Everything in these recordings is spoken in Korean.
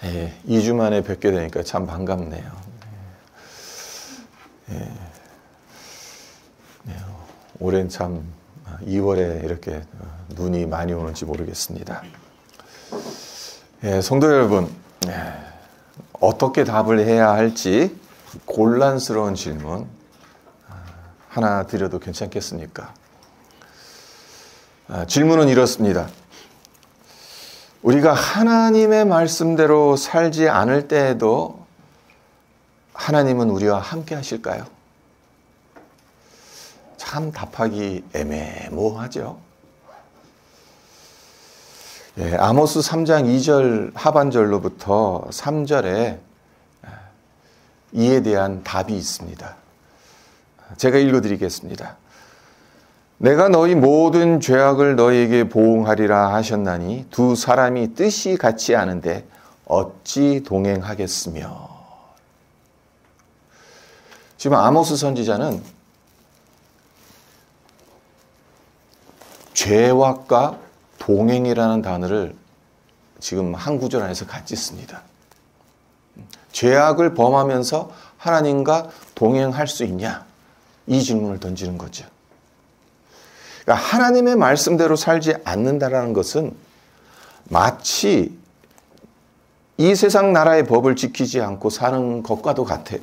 2주 만에 뵙게 되니까 참 반갑네요. 올해는 참 2월에 이렇게 눈이 많이 오는지 모르겠습니다. 성도 여러분, 어떻게 답을 해야 할지 곤란스러운 질문 하나 드려도 괜찮겠습니까? 질문은 이렇습니다. 우리가 하나님의 말씀대로 살지 않을 때에도 하나님은 우리와 함께 하실까요? 참 답하기 애매모호하죠. 아모스 3장 2절 하반절로부터 3절에 이에 대한 답이 있습니다. 제가 읽어드리겠습니다. 내가 너희 모든 죄악을 너희에게 보응하리라 하셨나니 두 사람이 뜻이 같지 않은데 어찌 동행하겠으며. 지금 아모스 선지자는 죄악과 동행이라는 단어를 지금 한 구절 안에서 같이 씁니다. 죄악을 범하면서 하나님과 동행할 수 있냐? 이 질문을 던지는 거죠. 그러니까 하나님의 말씀대로 살지 않는다라는 것은 마치 이 세상 나라의 법을 지키지 않고 사는 것과도 같아요.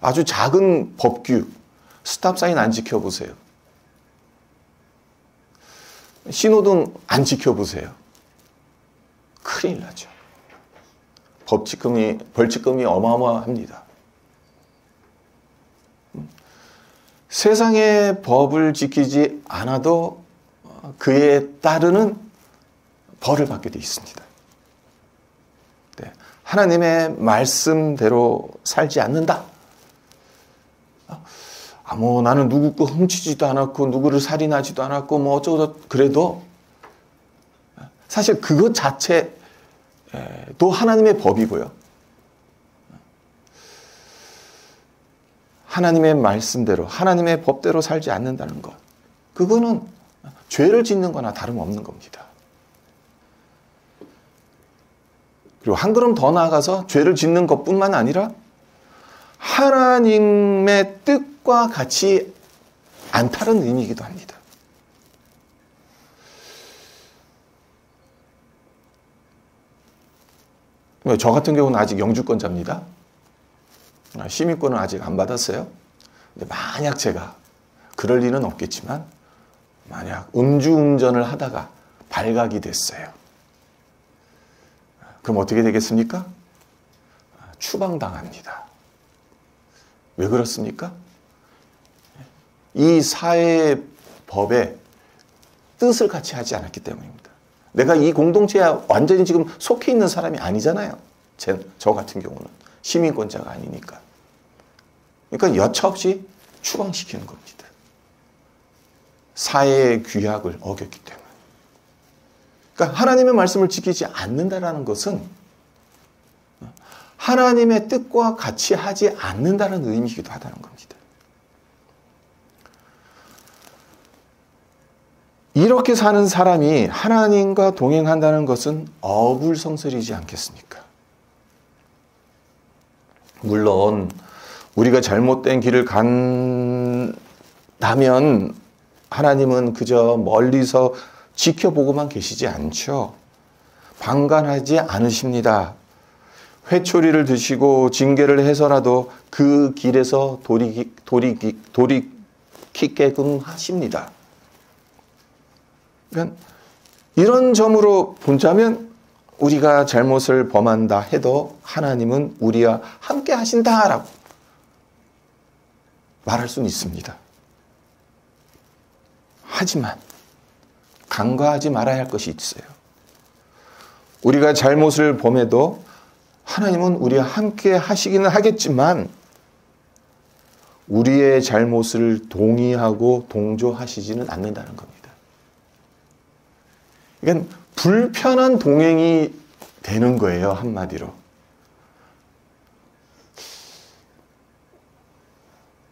아주 작은 법규, 스탑사인 안 지켜보세요. 신호등 안 지켜보세요. 큰일 나죠. 벌칙금이 어마어마합니다. 세상의 법을 지키지 않아도 그에 따르는 벌을 받게 되어 있습니다. 하나님의 말씀대로 살지 않는다. 나는 누구 거 훔치지도 않았고 누구를 살인하지도 않았고 뭐 어쩌고 그래도 사실 그것 자체도 하나님의 법이고요. 하나님의 말씀대로 하나님의 법대로 살지 않는다는 것, 그거는 죄를 짓는 거나 다름없는 겁니다. 그리고 한 걸음 더 나아가서 죄를 짓는 것뿐만 아니라 하나님의 뜻과 같이 않다는 의미이기도 합니다. 저 같은 경우는 아직 영주권자입니다. 시민권은 아직 안 받았어요. 근데 만약 제가 그럴 일은 없겠지만 만약 음주운전을 하다가 발각이 됐어요. 그럼 어떻게 되겠습니까? 추방당합니다. 왜 그렇습니까? 이 사회의 법에 뜻을 같이 하지 않았기 때문입니다. 내가 이 공동체에 완전히 지금 속해 있는 사람이 아니잖아요. 저 같은 경우는 시민권자가 아니니까. 그러니까 여차없이 추방시키는 겁니다. 사회의 규약을 어겼기 때문에. 그러니까 하나님의 말씀을 지키지 않는다라는 것은 하나님의 뜻과 같이 하지 않는다는 의미이기도 하다는 겁니다. 이렇게 사는 사람이 하나님과 동행한다는 것은 어불성설이지 않겠습니까? 물론 우리가 잘못된 길을 간다면 하나님은 그저 멀리서 지켜보고만 계시지 않죠. 방관하지 않으십니다. 회초리를 드시고 징계를 해서라도 그 길에서 돌이키게끔 하십니다. 그러니까 이런 점으로 본다면 우리가 잘못을 범한다 해도 하나님은 우리와 함께 하신다라고 말할 수는 있습니다. 하지만 간과하지 말아야 할 것이 있어요. 우리가 잘못을 범해도 하나님은 우리와 함께 하시기는 하겠지만 우리의 잘못을 동의하고 동조하시지는 않는다는 겁니다. 그러니까 불편한 동행이 되는 거예요, 한마디로.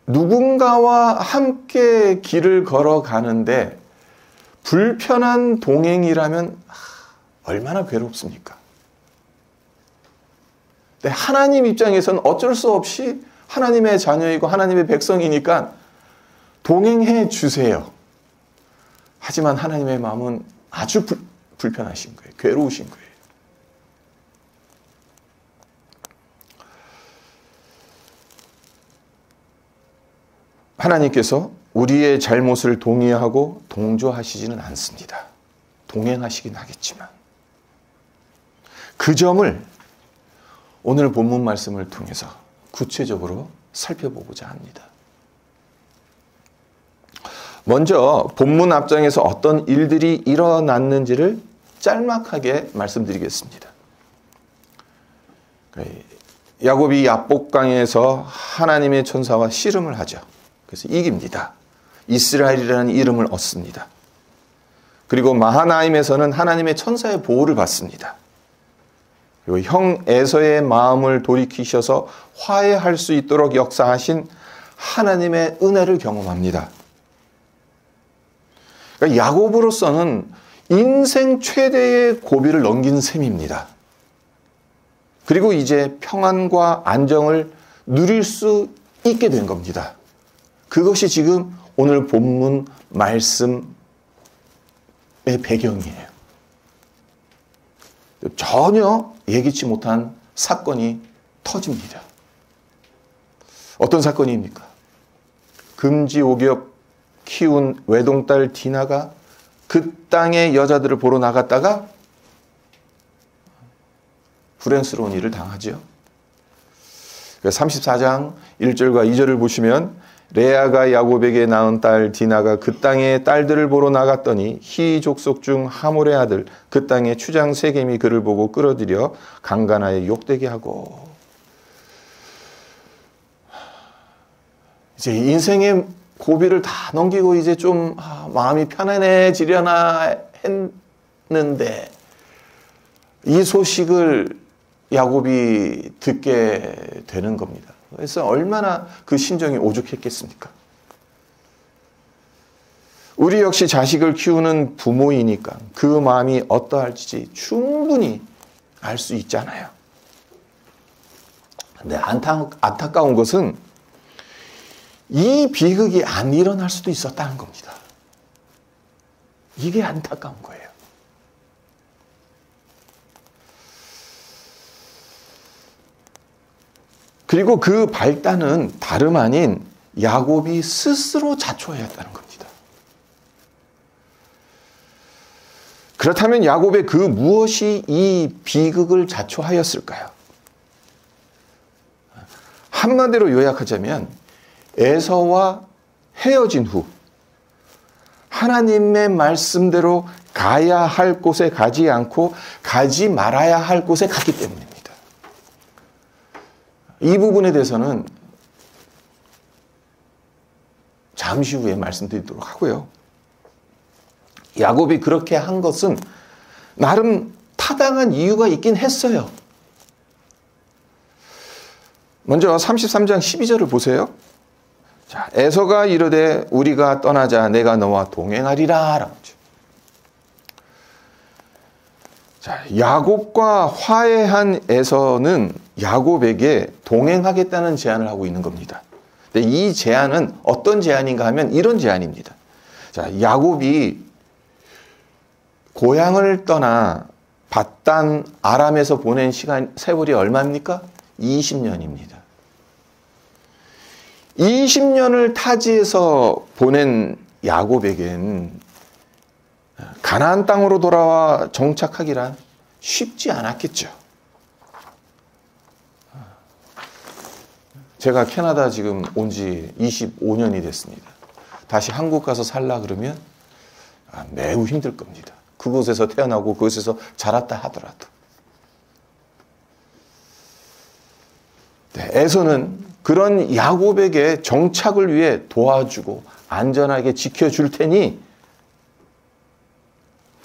누군가와 함께 길을 걸어가는데 불편한 동행이라면 얼마나 괴롭습니까? 근데 하나님 입장에서는 어쩔 수 없이 하나님의 자녀이고 하나님의 백성이니까 동행해 주세요. 하지만 하나님의 마음은 아주 불편하신 거예요. 괴로우신 거예요. 하나님께서 우리의 잘못을 동의하고 동조하시지는 않습니다. 동행하시긴 하겠지만 그 점을 오늘 본문 말씀을 통해서 구체적으로 살펴보고자 합니다. 먼저 본문 앞장에서 어떤 일들이 일어났는지를 짤막하게 말씀드리겠습니다. 야곱이 야복강에서 하나님의 천사와 씨름을 하죠. 그래서 이깁니다. 이스라엘이라는 이름을 얻습니다. 그리고 마하나임에서는 하나님의 천사의 보호를 받습니다. 그리고 형 에서의 마음을 돌이키셔서 화해할 수 있도록 역사하신 하나님의 은혜를 경험합니다. 그러니까 야곱으로서는 인생 최대의 고비를 넘긴 셈입니다. 그리고 이제 평안과 안정을 누릴 수 있게 된 겁니다. 그것이 지금 오늘 본문 말씀의 배경이에요. 전혀 예기치 못한 사건이 터집니다. 어떤 사건입니까? 금지옥엽 키운 외동딸 디나가 그 땅의 여자들을 보러 나갔다가 불행스러운 일을 당하죠. 34장 1절과 2절을 보시면 레아가 야곱에게 낳은 딸 디나가 그 땅의 딸들을 보러 나갔더니 히 족속 중 하몰의 아들 그 땅의 추장 세겜이 그를 보고 끌어들여 강간하여 욕되게 하고. 이제 인생의 고비를 다 넘기고 이제 좀 마음이 편안해지려나 했는데 이 소식을 야곱이 듣게 되는 겁니다. 그래서 얼마나 그 심정이 오죽했겠습니까? 우리 역시 자식을 키우는 부모이니까 그 마음이 어떠할지 충분히 알 수 있잖아요. 근데 안타까운 것은 이 비극이 안 일어날 수도 있었다는 겁니다. 이게 안타까운 거예요. 그리고 그 발단은 다름 아닌 야곱이 스스로 자초하였다는 겁니다. 그렇다면 야곱의 그 무엇이 이 비극을 자초하였을까요? 한마디로 요약하자면 에서와 헤어진 후 하나님의 말씀대로 가야 할 곳에 가지 않고 가지 말아야 할 곳에 갔기 때문입니다. 이 부분에 대해서는 잠시 후에 말씀드리도록 하고요. 야곱이 그렇게 한 것은 나름 타당한 이유가 있긴 했어요. 먼저 33장 12절을 보세요. 자, 에서가 이르되 우리가 떠나자 내가 너와 동행하리라 라고 하죠. 자, 야곱과 화해한 에서는 야곱에게 동행하겠다는 제안을 하고 있는 겁니다. 근데 이 제안은 어떤 제안인가 하면 이런 제안입니다. 자, 야곱이 고향을 떠나 밧단 아람에서 보낸 세월이 얼마입니까? 20년입니다. 20년을 타지에서 보낸 야곱에겐 가나안 땅으로 돌아와 정착하기란 쉽지 않았겠죠. 제가 캐나다 지금 온 지 25년이 됐습니다. 다시 한국 가서 살라 그러면 매우 힘들 겁니다. 그곳에서 태어나고 그곳에서 자랐다 하더라도. 네, 에서는 그런 야곱에게 정착을 위해 도와주고 안전하게 지켜줄 테니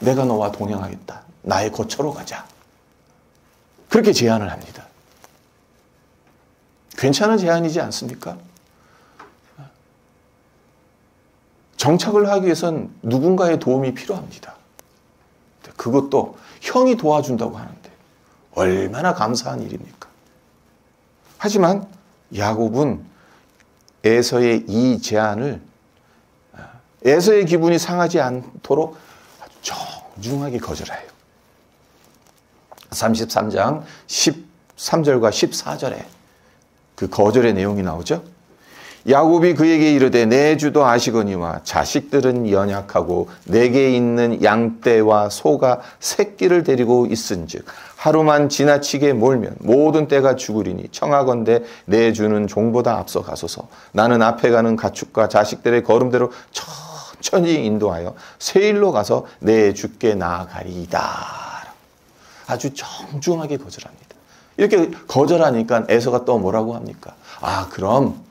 내가 너와 동행하겠다. 나의 거처로 가자. 그렇게 제안을 합니다. 괜찮은 제안이지 않습니까? 정착을 하기 위해선 누군가의 도움이 필요합니다. 그것도 형이 도와준다고 하는데 얼마나 감사한 일입니까? 하지만 야곱은 에서의 이 제안을 에서의 기분이 상하지 않도록 아주 정중하게 거절해요. 33장 13절과 14절에 그 거절의 내용이 나오죠. 야곱이 그에게 이르되 내 주도 아시거니와 자식들은 연약하고 내게 있는 양떼와 소가 새끼를 데리고 있은즉 하루만 지나치게 몰면 모든 떼가 죽으리니 청하건대 내 주는 종보다 앞서 가소서. 나는 앞에 가는 가축과 자식들의 걸음대로 천천히 인도하여 세일로 가서 내 주께 나아가리이다. 아주 정중하게 거절합니다. 이렇게 거절하니까 에서가 또 뭐라고 합니까? 아, 그럼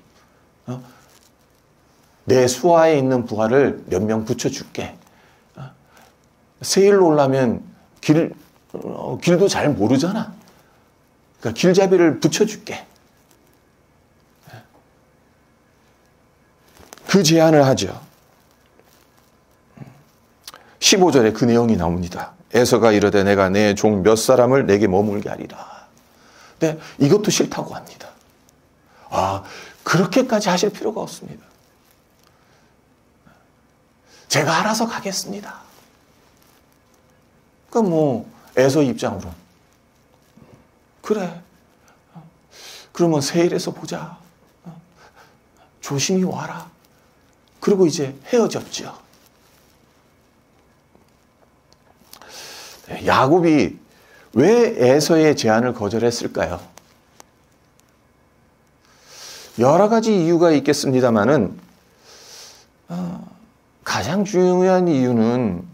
내 수하에 있는 부하를 몇 명 붙여줄게. 세일로 오려면 길도 잘 모르잖아. 그러니까 길잡이를 붙여줄게. 그 제안을 하죠. 15절에 그 내용이 나옵니다. 에서가 이르되 내가 내 종 몇 사람을 내게 머물게 하리라. 근데 이것도 싫다고 합니다. 아, 그렇게까지 하실 필요가 없습니다. 제가 알아서 가겠습니다. 그러니까 뭐 에서 입장으로 그래. 그러면 세일에서 보자. 조심히 와라. 그리고 이제 헤어졌죠. 야곱이 왜 에서의 제안을 거절했을까요? 여러 가지 이유가 있겠습니다만은 가장 중요한 이유는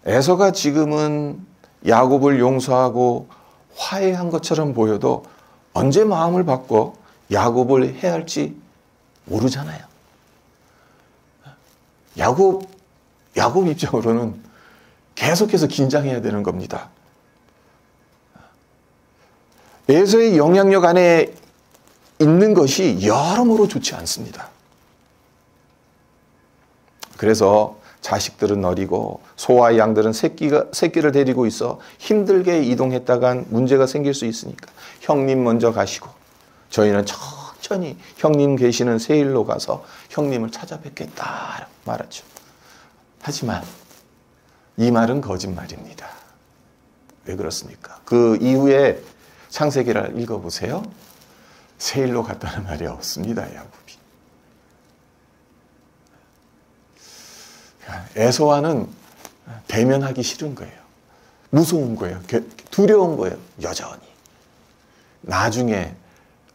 에서가 지금은 야곱을 용서하고 화해한 것처럼 보여도 언제 마음을 바꿔 야곱을 해할지 모르잖아요. 야곱 입장으로는 계속해서 긴장해야 되는 겁니다. 에서의 영향력 안에 있는 것이 여러모로 좋지 않습니다. 그래서 자식들은 어리고 소와 양들은 새끼를 데리고 있어 힘들게 이동했다간 문제가 생길 수 있으니까 형님 먼저 가시고 저희는 천천히 형님 계시는 세일로 가서 형님을 찾아뵙겠다 말하죠. 하지만 이 말은 거짓말입니다. 왜 그렇습니까? 그 이후에 창세기를 읽어보세요. 세일로 갔다는 말이 없습니다. 야곱이. 에서와는 대면하기 싫은 거예요. 무서운 거예요. 두려운 거예요. 여전히. 나중에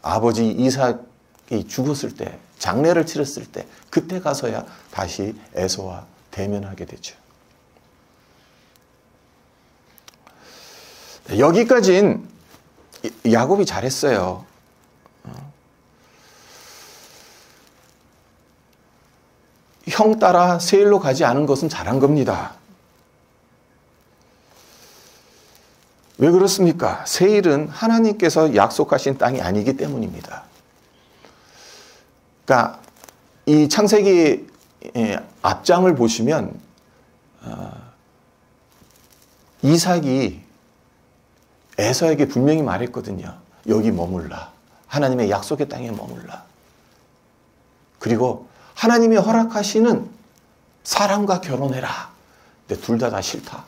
아버지 이삭이 죽었을 때, 장례를 치렀을 때, 그때 가서야 다시 에서와 대면하게 되죠. 여기까지는 야곱이 잘했어요. 형 따라 세일로 가지 않은 것은 잘한 겁니다. 왜 그렇습니까? 세일은 하나님께서 약속하신 땅이 아니기 때문입니다. 그러니까 이 창세기 앞장을 보시면 이삭이 에서에게 분명히 말했거든요. 여기 머물라. 하나님의 약속의 땅에 머물라. 그리고 하나님이 허락하시는 사람과 결혼해라. 근데 둘 다 싫다.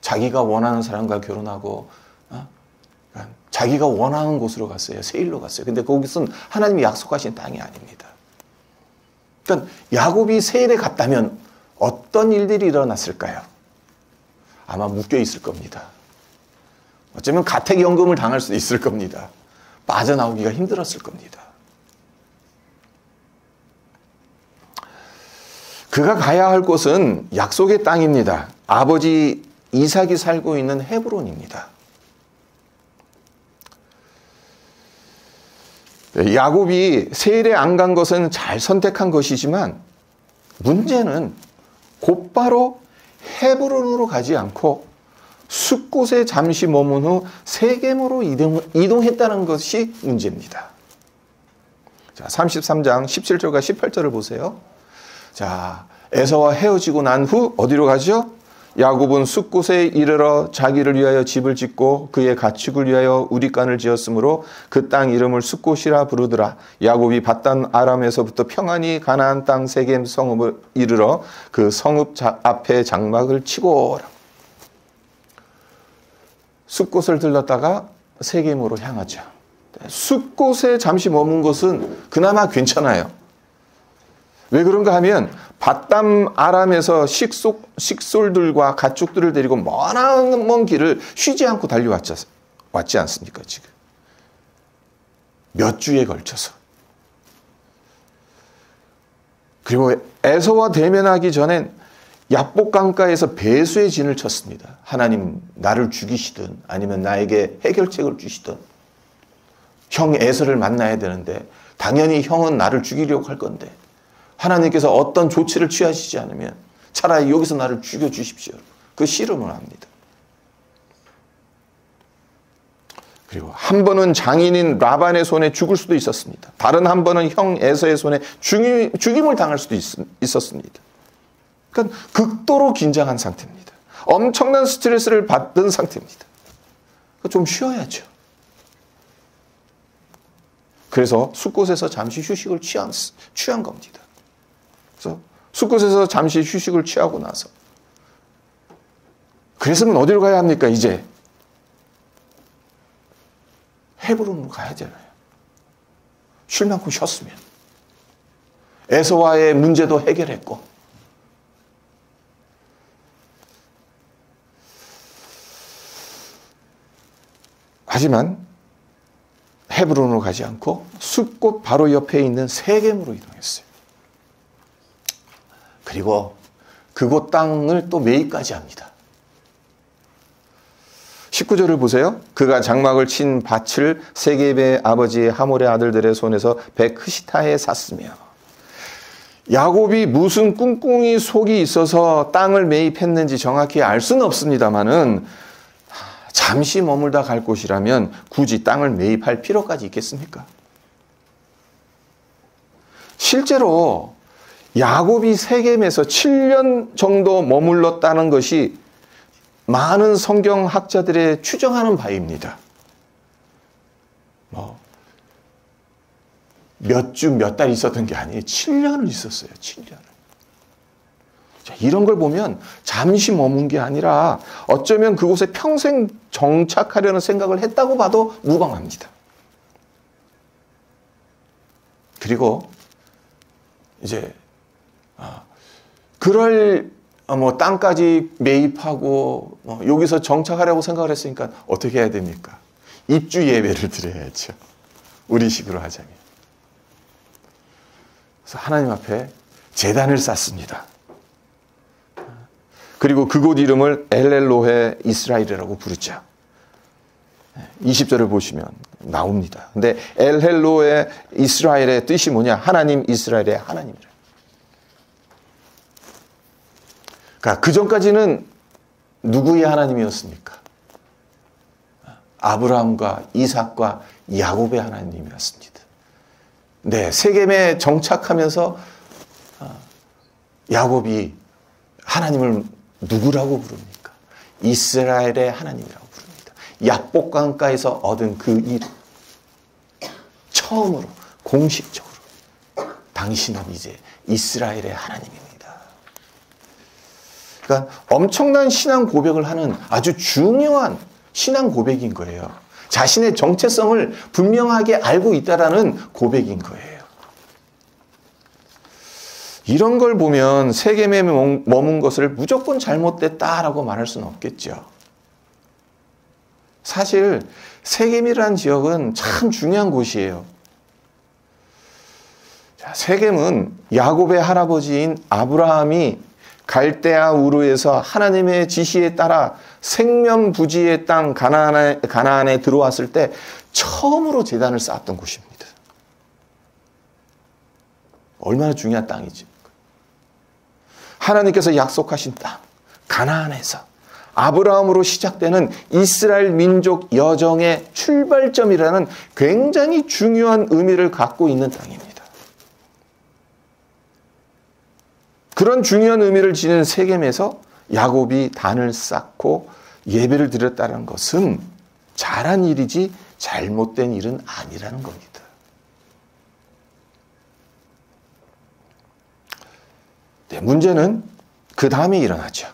자기가 원하는 사람과 결혼하고 자기가 원하는 곳으로 갔어요. 세일로 갔어요. 근데 거기서는 하나님이 약속하신 땅이 아닙니다. 그러니까 야곱이 세일에 갔다면 어떤 일들이 일어났을까요? 아마 묶여 있을 겁니다. 어쩌면 가택연금을 당할 수도 있을 겁니다. 빠져나오기가 힘들었을 겁니다. 그가 가야 할 곳은 약속의 땅입니다. 아버지 이삭이 살고 있는 헤브론입니다. 야곱이 세일에 안 간 것은 잘 선택한 것이지만 문제는 곧바로 헤브론으로 가지 않고 숫곳에 잠시 머문 후 세겜으로 이동했다는 것이 문제입니다. 자, 33장 17절과 18절을 보세요. 자, 에서와 헤어지고 난 후 어디로 가죠? 야곱은 숫곳에 이르러 자기를 위하여 집을 짓고 그의 가축을 위하여 우릿간을 지었으므로 그 땅 이름을 숫곳이라 부르더라. 야곱이 밧단 아람에서부터 평안히 가나안 땅 세겜 성읍을 이르러 그 성읍 앞에 장막을 치고 숫곳을 들렀다가 세겜으로 향하죠. 숫곳에 잠시 머문 것은 그나마 괜찮아요. 왜 그런가 하면 밧담 아람에서 식솔들과 가축들을 데리고 먼 길을 쉬지 않고 달려왔지 않습니까? 지금 몇 주에 걸쳐서. 그리고 에서와 대면하기 전엔 야복 강가에서 배수의 진을 쳤습니다. 하나님 나를 죽이시든 아니면 나에게 해결책을 주시든, 형 에서를 만나야 되는데 당연히 형은 나를 죽이려고 할 건데 하나님께서 어떤 조치를 취하시지 않으면 차라리 여기서 나를 죽여주십시오. 그 씨름을 합니다. 그리고 한 번은 장인인 라반의 손에 죽을 수도 있었습니다. 다른 한 번은 형 에서의 손에 죽임을 당할 수도 있었습니다. 그러니까 극도로 긴장한 상태입니다. 엄청난 스트레스를 받은 상태입니다. 좀 쉬어야죠. 그래서 숫곳에서 잠시 휴식을 취한 겁니다. 그래서 숫곳에서 잠시 휴식을 취하고 나서, 그랬으면 어디로 가야 합니까? 이제 헤브론으로 가야 되나요? 쉴 만큼 쉬었으면. 에서와의 문제도 해결했고, 하지만 헤브론으로 가지 않고 숫곳 바로 옆에 있는 세겜으로 이동했어요. 그리고 그곳 땅을 또 매입까지 합니다. 19절을 보세요. 그가 장막을 친 밭을 세겜의 아버지 하몰의 아들들의 손에서 백흐시타에 샀으며. 야곱이 무슨 꿍꿍이 속이 있어서 땅을 매입했는지 정확히 알 수는 없습니다만은 잠시 머물다 갈 곳이라면 굳이 땅을 매입할 필요까지 있겠습니까? 실제로 야곱이 세겜에서 7년 정도 머물렀다는 것이 많은 성경학자들의 추정하는 바입니다. 몇 주, 몇 달 있었던 게 아니에요. 7년을 있었어요. 7년을. 자, 이런 걸 보면 잠시 머문 게 아니라 어쩌면 그곳에 평생 정착하려는 생각을 했다고 봐도 무방합니다. 그리고 이제 그럴 땅까지 매입하고 여기서 정착하려고 생각을 했으니까 어떻게 해야 됩니까? 입주 예배를 드려야죠. 우리식으로 하자면. 그래서 하나님 앞에 제단을 쌓습니다. 그리고 그곳 이름을 엘엘로헤 이스라엘이라고 부르죠. 20절을 보시면 나옵니다. 근데 엘엘로헤 이스라엘의 뜻이 뭐냐? 하나님 이스라엘의 하나님이라. 그러니까 그 전까지는 누구의 하나님이었습니까? 아브라함과 이삭과 야곱의 하나님이었습니다. 네, 세겜에 정착하면서 야곱이 하나님을 누구라고 부릅니까? 이스라엘의 하나님이라고 부릅니다. 야복강가에서 얻은 그 이름. 처음으로 공식적으로 당신은 이제 이스라엘의 하나님입니다. 그러니까 엄청난 신앙 고백을 하는 아주 중요한 신앙 고백인 거예요. 자신의 정체성을 분명하게 알고 있다라는 고백인 거예요. 이런 걸 보면 세겜에 머문 것을 무조건 잘못됐다라고 말할 수는 없겠죠. 사실 세겜이라는 지역은 참 중요한 곳이에요. 세겜은 야곱의 할아버지인 아브라함이 갈대아 우르에서 하나님의 지시에 따라 생명부지의 땅 가나안에 들어왔을 때 처음으로 제단을 쌓았던 곳입니다. 얼마나 중요한 땅이지. 하나님께서 약속하신 땅 가나안에서 아브라함으로 시작되는 이스라엘 민족 여정의 출발점이라는 굉장히 중요한 의미를 갖고 있는 땅입니다. 그런 중요한 의미를 지닌 세겜에서 야곱이 단을 쌓고 예배를 드렸다는 것은 잘한 일이지 잘못된 일은 아니라는 겁니다. 네, 문제는 그 다음에 일어나죠.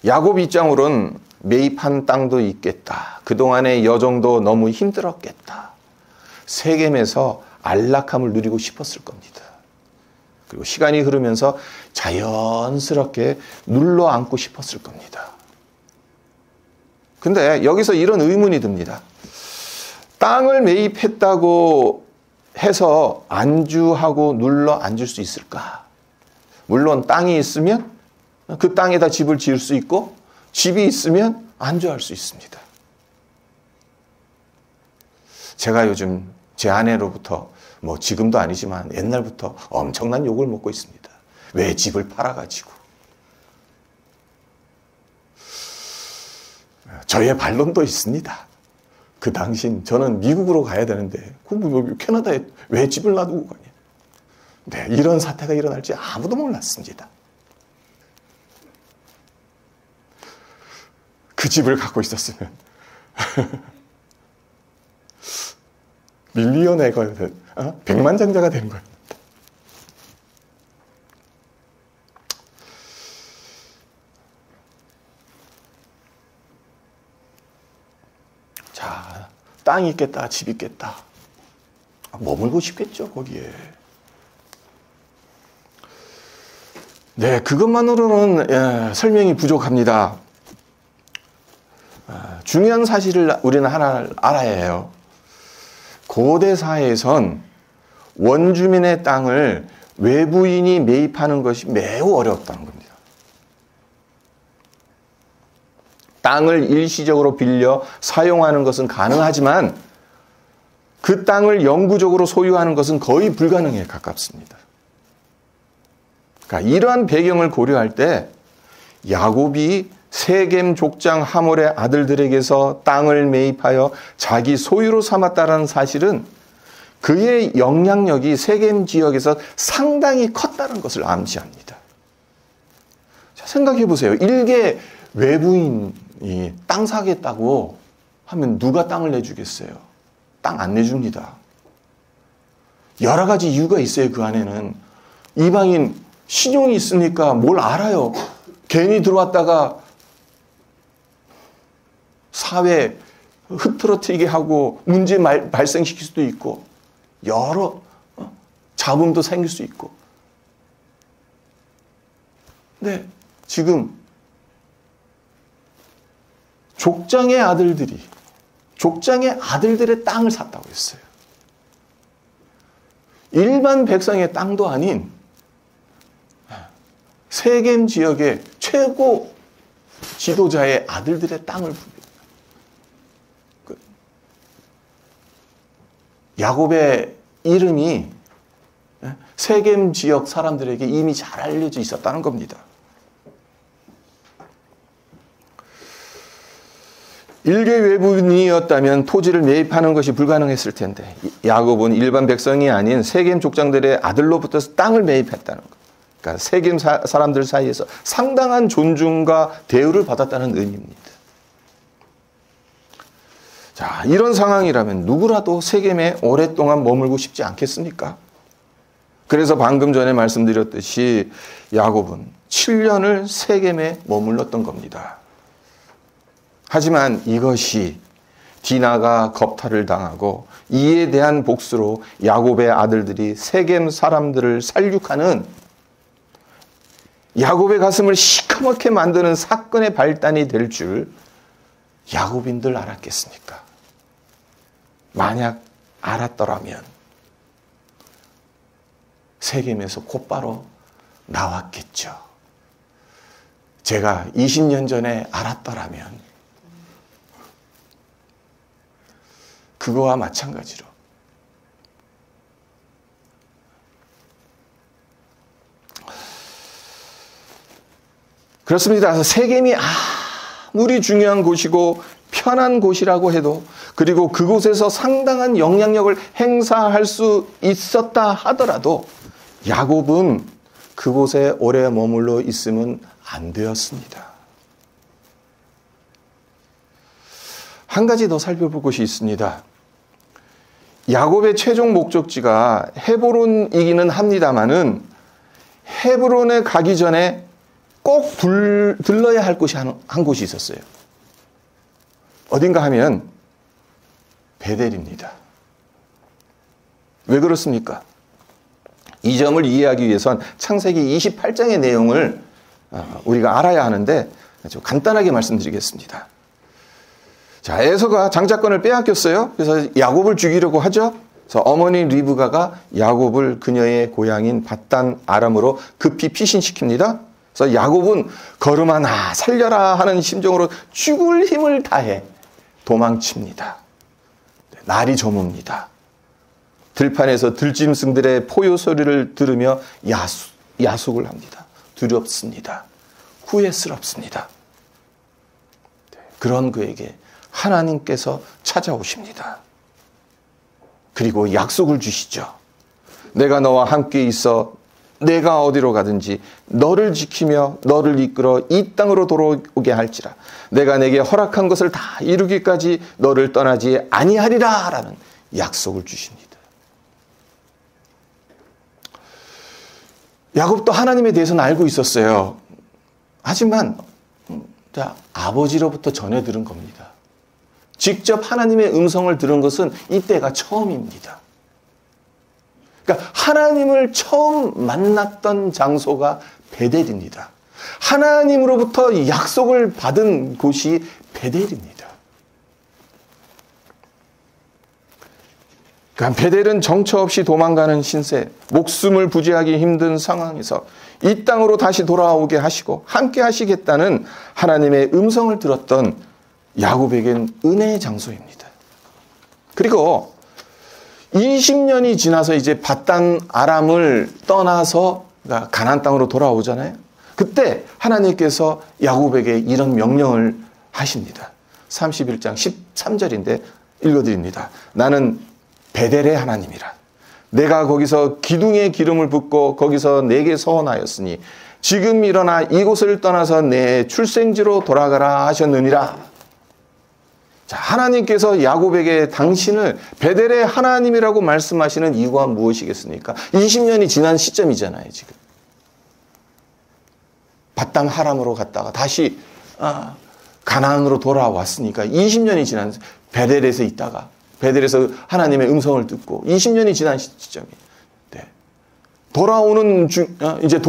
야곱 입장으로는 매입한 땅도 있겠다. 그동안의 여정도 너무 힘들었겠다. 세겜에서 안락함을 누리고 싶었을 겁니다. 그리고 시간이 흐르면서 자연스럽게 눌러 앉고 싶었을 겁니다. 근데 여기서 이런 의문이 듭니다. 땅을 매입했다고 해서 안주하고 눌러 앉을 수 있을까? 물론 땅이 있으면 그 땅에다 집을 지을 수 있고 집이 있으면 안주할 수 있습니다. 제가 요즘 제 아내로부터 지금도 아니지만 옛날부터 엄청난 욕을 먹고 있습니다. 왜 집을 팔아가지고. 저의 반론도 있습니다. 그 당신 저는 미국으로 가야 되는데 캐나다에 왜 집을 놔두고 가냐. 네, 이런 사태가 일어날지 아무도 몰랐습니다. 그 집을 갖고 있었으면 밀리언에가 백만장자가 되는 거예요. 자, 땅이 있겠다, 집 있겠다. 머물고 싶겠죠, 거기에. 네, 그것만으로는 설명이 부족합니다. 중요한 사실을 우리는 하나 알아야 해요. 고대 사회에선 원주민의 땅을 외부인이 매입하는 것이 매우 어려웠다는 겁니다. 땅을 일시적으로 빌려 사용하는 것은 가능하지만 그 땅을 영구적으로 소유하는 것은 거의 불가능에 가깝습니다. 그러니까 이러한 배경을 고려할 때 야곱이 세겜 족장 하몰의 아들들에게서 땅을 매입하여 자기 소유로 삼았다는 사실은 그의 영향력이 세겜 지역에서 상당히 컸다는 것을 암시합니다. 자, 생각해 보세요. 일개 외부인이 땅 사겠다고 하면 누가 땅을 내주겠어요? 땅 안 내줍니다. 여러 가지 이유가 있어요. 그 안에는. 이방인 신용이 있으니까 뭘 알아요. 괜히 들어왔다가 사회 흐트러뜨리게 하고 문제 발생시킬 수도 있고 여러 잡음도 생길 수 있고. 근데 지금 족장의 아들들의 땅을 샀다고 했어요. 일반 백성의 땅도 아닌 세겜 지역의 최고 지도자의 아들들의 땅을 야곱의 이름이 세겜 지역 사람들에게 이미 잘 알려져 있었다는 겁니다. 일개 외부인이었다면 토지를 매입하는 것이 불가능했을 텐데 야곱은 일반 백성이 아닌 세겜 족장들의 아들로부터 땅을 매입했다는 것. 그러니까 세겜 사람들 사이에서 상당한 존중과 대우를 받았다는 의미입니다. 자, 이런 상황이라면 누구라도 세겜에 오랫동안 머물고 싶지 않겠습니까? 그래서 방금 전에 말씀드렸듯이 야곱은 7년을 세겜에 머물렀던 겁니다. 하지만 이것이 디나가 겁탈을 당하고 이에 대한 복수로 야곱의 아들들이 세겜 사람들을 살육하는 야곱의 가슴을 시커멓게 만드는 사건의 발단이 될 줄 야곱인들 알았겠습니까? 만약 알았더라면 세겜에서 곧바로 나왔겠죠. 제가 20년 전에 알았더라면 그거와 마찬가지로 그렇습니다. 세겜이 아무리 중요한 곳이고 편한 곳이라고 해도 그리고 그곳에서 상당한 영향력을 행사할 수 있었다 하더라도 야곱은 그곳에 오래 머물러 있으면 안 되었습니다. 한 가지 더 살펴볼 것이 있습니다. 야곱의 최종 목적지가 헤브론이기는 합니다마는 헤브론에 가기 전에 꼭 들러야 할 곳이 한 곳이 있었어요. 어딘가 하면 베델입니다. 왜 그렇습니까? 이 점을 이해하기 위해선 창세기 28장의 내용을 우리가 알아야 하는데 아주 간단하게 말씀드리겠습니다. 자, 에서가 장자권을 빼앗겼어요. 그래서 야곱을 죽이려고 하죠. 그래서 어머니 리브가가 야곱을 그녀의 고향인 밧단 아람으로 급히 피신시킵니다. 그래서 야곱은 걸음아 나 살려라 하는 심정으로 죽을 힘을 다해 도망칩니다. 날이 저뭅니다. 들판에서 들짐승들의 포효 소리를 들으며 야속을 합니다. 두렵습니다. 후회스럽습니다. 그런 그에게 하나님께서 찾아오십니다. 그리고 약속을 주시죠. 내가 너와 함께 있어 내가 어디로 가든지 너를 지키며 너를 이끌어 이 땅으로 돌아오게 할지라. 내가 내게 허락한 것을 다 이루기까지 너를 떠나지 아니하리라 라는 약속을 주십니다. 야곱도 하나님에 대해서는 알고 있었어요. 하지만 아버지로부터 전해 들은 겁니다. 직접 하나님의 음성을 들은 것은 이때가 처음입니다. 그러니까 하나님을 처음 만났던 장소가 베델입니다. 하나님으로부터 약속을 받은 곳이 베델입니다. 그러니까 베델은 정처 없이 도망가는 신세, 목숨을 부지하기 힘든 상황에서 이 땅으로 다시 돌아오게 하시고 함께 하시겠다는 하나님의 음성을 들었던 야곱에겐 은혜의 장소입니다. 그리고 20년이 지나서 이제 밧단 아람을 떠나서 가나안 땅으로 돌아오잖아요. 그때 하나님께서 야곱에게 이런 명령을 하십니다. 31장 13절인데 읽어드립니다. 나는 베델의 하나님이라. 내가 거기서 기둥에 기름을 붓고 거기서 내게 서원하였으니 지금 일어나 이곳을 떠나서 내 출생지로 돌아가라 하셨느니라. 자, 하나님께서 야곱에게 당신을 베델의 하나님이라고 말씀하시는 이유가 무엇이겠습니까? 20년이 지난 시점이잖아요, 지금. 밧단 하람으로 갔다가 다시 가나안으로 돌아왔으니까 20년이 지난 베델에서 있다가 베델에서 하나님의 음성을 듣고 20년이 지난 시점이. 네. 돌아오는 이제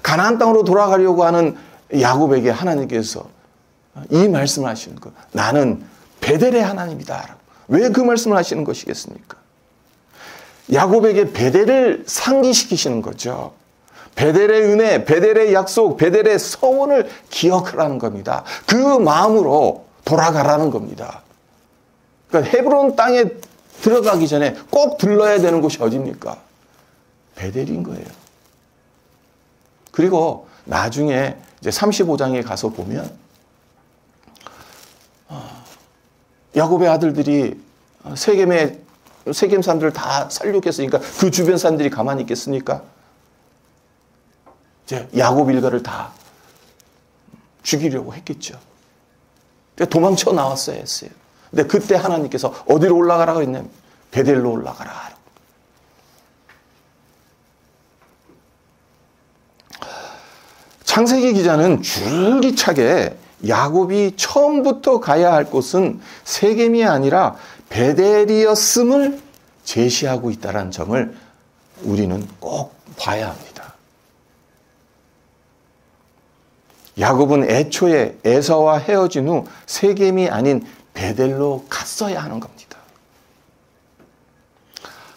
가나안 땅으로 돌아가려고 하는 야곱에게 하나님께서 이 말씀을 하시는 거. 나는 베델의 하나님이다. 왜 그 말씀을 하시는 것이겠습니까? 야곱에게 베델을 상기시키시는 거죠. 베델의 은혜, 베델의 약속, 베델의 서원을 기억하라는 겁니다. 그 마음으로 돌아가라는 겁니다. 그러니까 헤브론 땅에 들어가기 전에 꼭 들러야 되는 곳이 어디입니까? 베델인 거예요. 그리고 나중에 이제 35장에 가서 보면 야곱의 아들들이 세겜 사람들을 다 살육했으니까 그 주변 사람들이 가만히 있겠습니까? 이제 야곱 일가를 다 죽이려고 했겠죠. 도망쳐 나왔어야 했어요. 근데 그때 하나님께서 어디로 올라가라고 했냐면 베델로 올라가라. 창세기 기자는 줄기차게 야곱이 처음부터 가야 할 곳은 세겜이 아니라 베델이었음을 제시하고 있다는 점을 우리는 꼭 봐야 합니다. 야곱은 애초에 에서와 헤어진 후 세겜이 아닌 베델로 갔어야 하는 겁니다.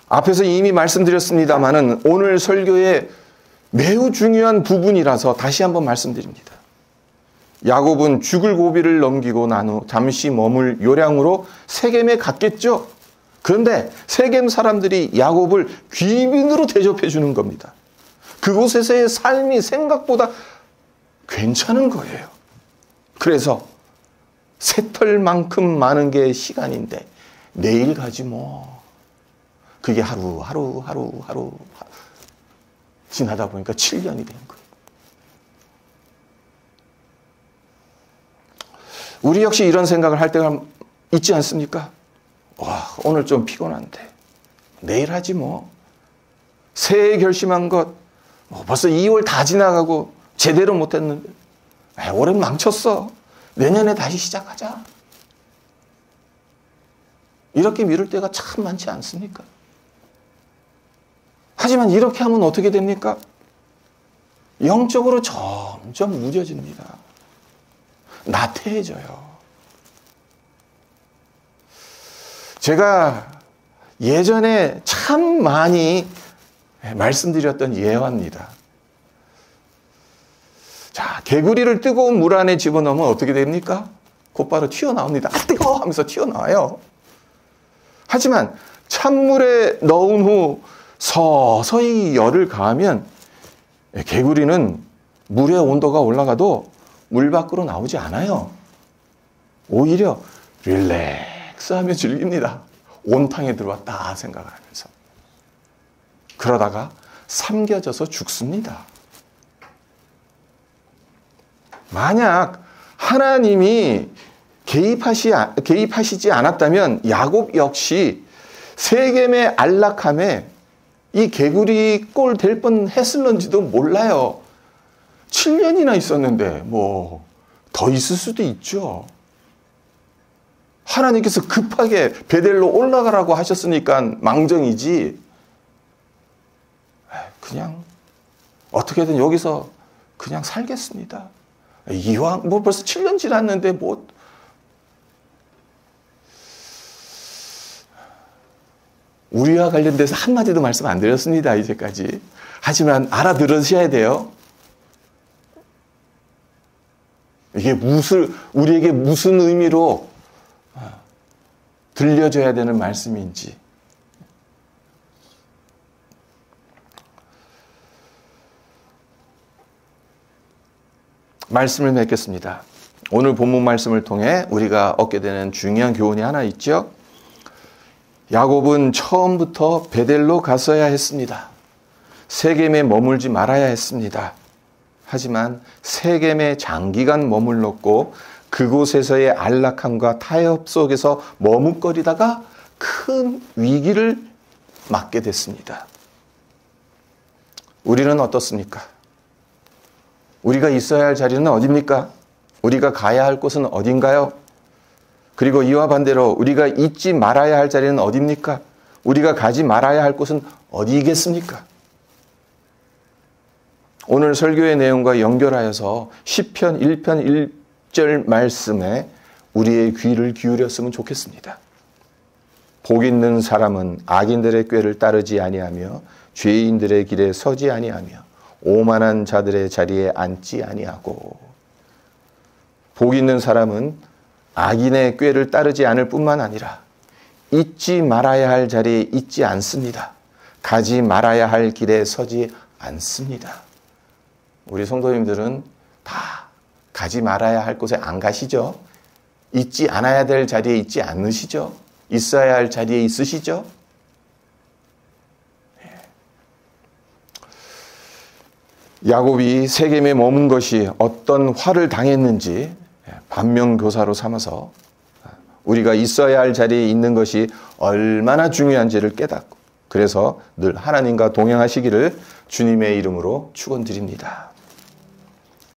앞에서 이미 말씀드렸습니다마는 오늘 설교의 매우 중요한 부분이라서 다시 한번 말씀드립니다. 야곱은 죽을 고비를 넘기고 난 후 잠시 머물 요량으로 세겜에 갔겠죠. 그런데 세겜 사람들이 야곱을 귀빈으로 대접해 주는 겁니다. 그곳에서의 삶이 생각보다 괜찮은 거예요. 그래서 새털만큼 많은 게 시간인데 내일 가지 뭐. 그게 하루 지나다 보니까 7년이 된 거예요. 우리 역시 이런 생각을 할 때가 있지 않습니까? 와, 오늘 좀 피곤한데 내일 하지 뭐. 새해 결심한 것 벌써 2월 다 지나가고 제대로 못했는데 올해는 망쳤어. 내년에 다시 시작하자. 이렇게 미룰 때가 참 많지 않습니까? 하지만 이렇게 하면 어떻게 됩니까? 영적으로 점점 무뎌집니다. 나태해져요. 제가 예전에 참 많이 말씀드렸던 예화입니다. 자, 개구리를 뜨거운 물 안에 집어넣으면 어떻게 됩니까? 곧바로 튀어나옵니다. 아, 뜨거워! 하면서 튀어나와요. 하지만 찬물에 넣은 후 서서히 열을 가하면 개구리는 물의 온도가 올라가도 물 밖으로 나오지 않아요. 오히려 릴렉스하며 즐깁니다. 온탕에 들어왔다 생각을 하면서. 그러다가 삼켜져서 죽습니다. 만약 하나님이 개입하시지 않았다면 야곱 역시 세겜의 안락함에 이 개구리 꼴 될 뻔했을런지도 몰라요. 7년이나 있었는데 뭐 더 있을 수도 있죠. 하나님께서 급하게 베델로 올라가라고 하셨으니까 망정이지. 그냥 어떻게든 여기서 그냥 살겠습니다. 이왕 뭐 벌써 7년 지났는데 뭐 우리와 관련돼서 한마디도 말씀 안 드렸습니다. 이제까지. 하지만 알아들으셔야 돼요. 이게 우리에게 무슨 의미로 들려줘야 되는 말씀인지. 말씀을 맺겠습니다. 오늘 본문 말씀을 통해 우리가 얻게 되는 중요한 교훈이 하나 있죠. 야곱은 처음부터 베델로 갔어야 했습니다. 세겜에 머물지 말아야 했습니다. 하지만 세겜에 장기간 머물렀고 그곳에서의 안락함과 타협 속에서 머뭇거리다가 큰 위기를 맞게 됐습니다. 우리는 어떻습니까? 우리가 있어야 할 자리는 어디입니까? 우리가 가야 할 곳은 어딘가요? 그리고 이와 반대로 우리가 잊지 말아야 할 자리는 어디입니까? 우리가 가지 말아야 할 곳은 어디이겠습니까? 오늘 설교의 내용과 연결하여서 시편 1편 1절 말씀에 우리의 귀를 기울였으면 좋겠습니다. 복 있는 사람은 악인들의 꾀를 따르지 아니하며 죄인들의 길에 서지 아니하며 오만한 자들의 자리에 앉지 아니하고. 복 있는 사람은 악인의 꾀를 따르지 않을 뿐만 아니라 잊지 말아야 할 자리에 있지 않습니다. 가지 말아야 할 길에 서지 않습니다. 우리 성도님들은 다 가지 말아야 할 곳에 안 가시죠? 있지 않아야 될 자리에 있지 않으시죠? 있어야 할 자리에 있으시죠? 야곱이 세겜에 머문 것이 어떤 화를 당했는지 반면교사로 삼아서 우리가 있어야 할 자리에 있는 것이 얼마나 중요한지를 깨닫고, 그래서 늘 하나님과 동행하시기를 주님의 이름으로 축원드립니다.